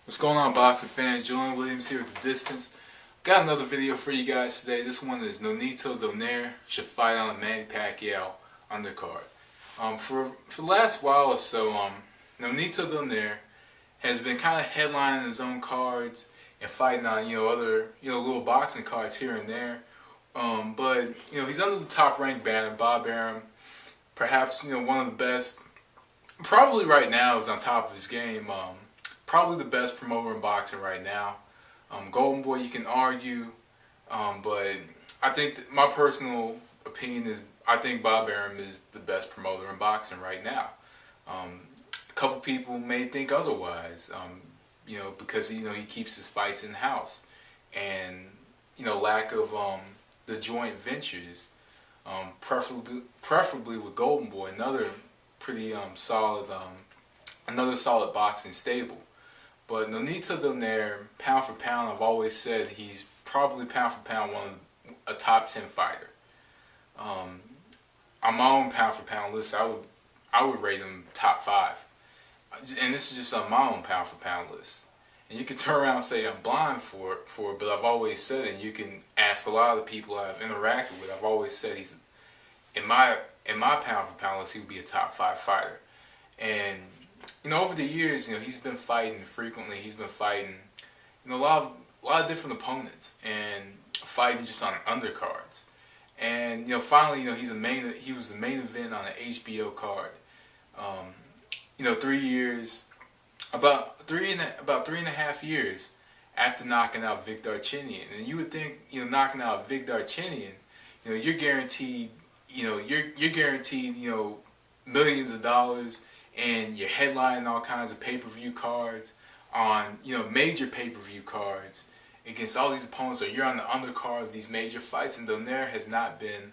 What's going on, boxing fans? Julian Williams here at the distance. Got another video for you guys today. This one is Nonito Donaire should fight on a Manny Pacquiao undercard. For the last while or so, Nonito Donaire has been kind of headlining his own cards and fighting on other little boxing cards here and there. But he's under the top ranked banner, Bob Arum, perhaps one of the best. Probably right now is on top of his game. Probably the best promoter in boxing right now. Golden Boy, you can argue, but I think my personal opinion is I think Bob Arum is the best promoter in boxing right now. A couple people may think otherwise, because he keeps his fights in house, and lack of the joint ventures, preferably with Golden Boy, another pretty solid, another solid boxing stable. But Nonito Donaire, pound for pound, I've always said he's probably pound for pound a top 10 fighter. On my own pound for pound list, I would rate him top 5, and this is just on my own pound for pound list. And you can turn around and say I'm blind for it, but I've always said, and you can ask a lot of the people I've interacted with, I've always said he's in my pound for pound list, he would be a top 5 fighter. And over the years, he's been fighting frequently. He's been fighting, a lot of different opponents and fighting just on undercards. And finally, he was the main event on an HBO card. 3 years, about three and a half years after knocking out Vic Darchinyan. And you would think, knocking out Vic Darchinyan, you're guaranteed, you're guaranteed, millions of dollars. And you're headlining all kinds of pay-per-view cards on, major pay-per-view cards against all these opponents, or you're on the undercard of these major fights. And Donaire has not been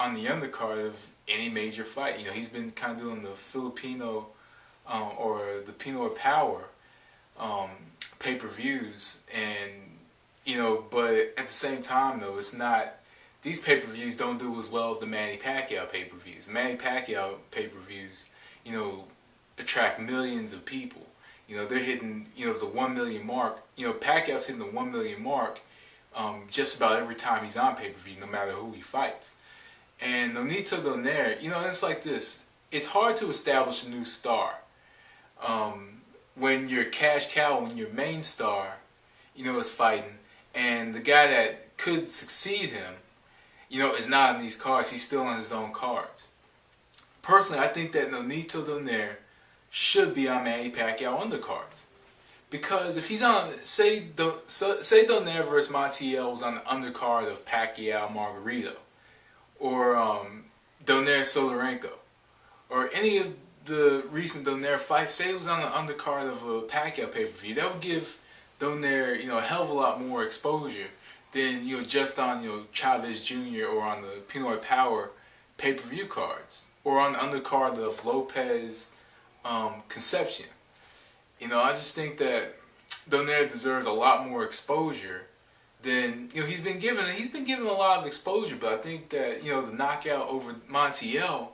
on the undercard of any major fight. He's been kind of doing the Filipino or the Pinoy Power pay-per-views, and but at the same time though, it's not. These pay-per-views don't do as well as the Manny Pacquiao pay-per-views. The Manny Pacquiao pay-per-views, attract millions of people. They're hitting, the 1 million mark. Pacquiao's hitting the 1 million mark just about every time he's on pay-per-view, no matter who he fights. And Nonito Donaire, it's like this. It's hard to establish a new star when your cash cow, when your main star, is fighting, and the guy that could succeed him, is not on these cards. He's still on his own cards. Personally, I think that Nonito Donaire should be on Manny Pacquiao undercards, because if he's on, say Donaire versus Montiel was on the undercard of Pacquiao Margarito, or Donaire Sodorenko, or any of the recent Donaire fights, say it was on the undercard of a Pacquiao pay-per-view, that would give Donaire a hell of a lot more exposure than just on Chavez Jr. or on the Pinoy Power pay-per-view cards, or on the undercard of Lopez Concepcion. I just think that Donaire deserves a lot more exposure than he's been given. He's been given a lot of exposure, but I think that the knockout over Montiel,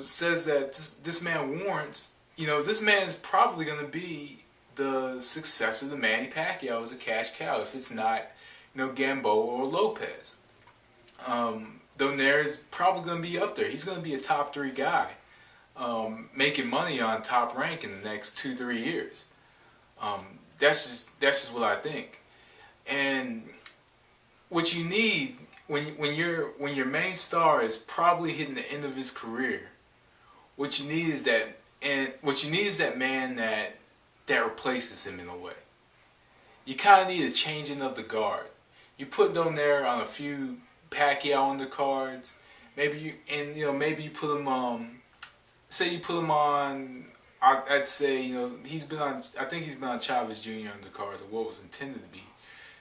says that this man warrants. This man is probably going to be the successor to Manny Pacquiao as a cash cow, if it's not Gamboa or Lopez. Donaire is probably going to be up there. He's going to be a top 3 guy, making money on Top Rank in the next 2-3 years. That's just what I think. And what you need when your main star is probably hitting the end of his career, what you need is that man that replaces him in a way. You kind of need a changing of the guard. You put Donaire on a few Pacquiao undercards, maybe you put him say you put him on, I'd say he's been on, I think he's been on Chavez Jr. undercards, or what was intended to be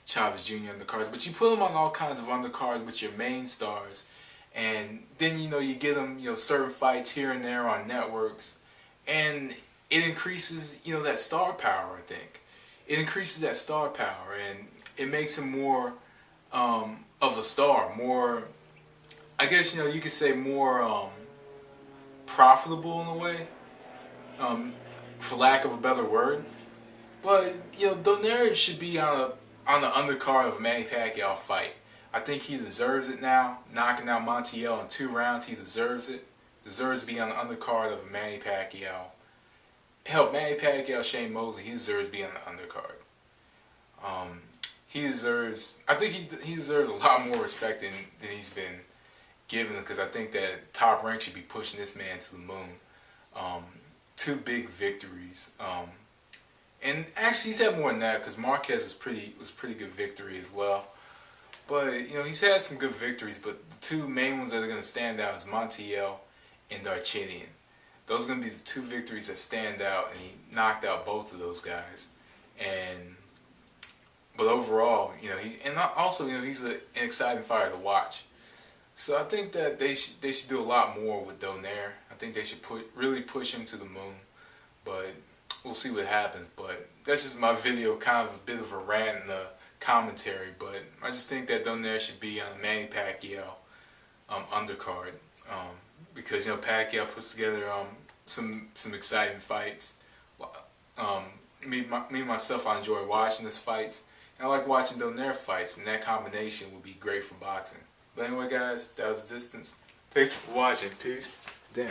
Chavez Jr. undercards, but you put him on all kinds of undercards with your main stars, and then you get him certain fights here and there on networks, and it increases that star power. I think it increases that star power, and it makes him more of a star, more, I guess you could say more profitable in a way, for lack of a better word. But you know, Donaire should be on the undercard of a Manny Pacquiao fight. I think he deserves it now. Knocking out Montiel in 2 rounds, he deserves it. Deserves to be on the undercard of a Manny Pacquiao. Hell, Manny Pacquiao, Shane Mosley, he deserves to be on the undercard. He deserves. I think he deserves a lot more respect than he's been given, because I think that Top Rank should be pushing this man to the moon. 2 big victories. And actually, he's had more than that, because Marquez was pretty good victory as well. But you know, he's had some good victories. But the 2 main ones that are going to stand out is Montiel and Darchinian. Those are going to be the 2 victories that stand out, and he knocked out both of those guys. But overall, you know, also, you know, he's an exciting fighter to watch. So I think that they should do a lot more with Donaire. I think they should really push him to the moon. But we'll see what happens. But that's just my video, kind of a bit of a rant and a commentary. But I just think that Donaire should be on the Manny Pacquiao undercard, because you know, Pacquiao puts together some exciting fights. Me myself, I enjoy watching his fights. And I like watching Donaire fights, and that combination would be great for boxing. But anyway, guys, that was Distance. Thanks for watching. Peace. Damn.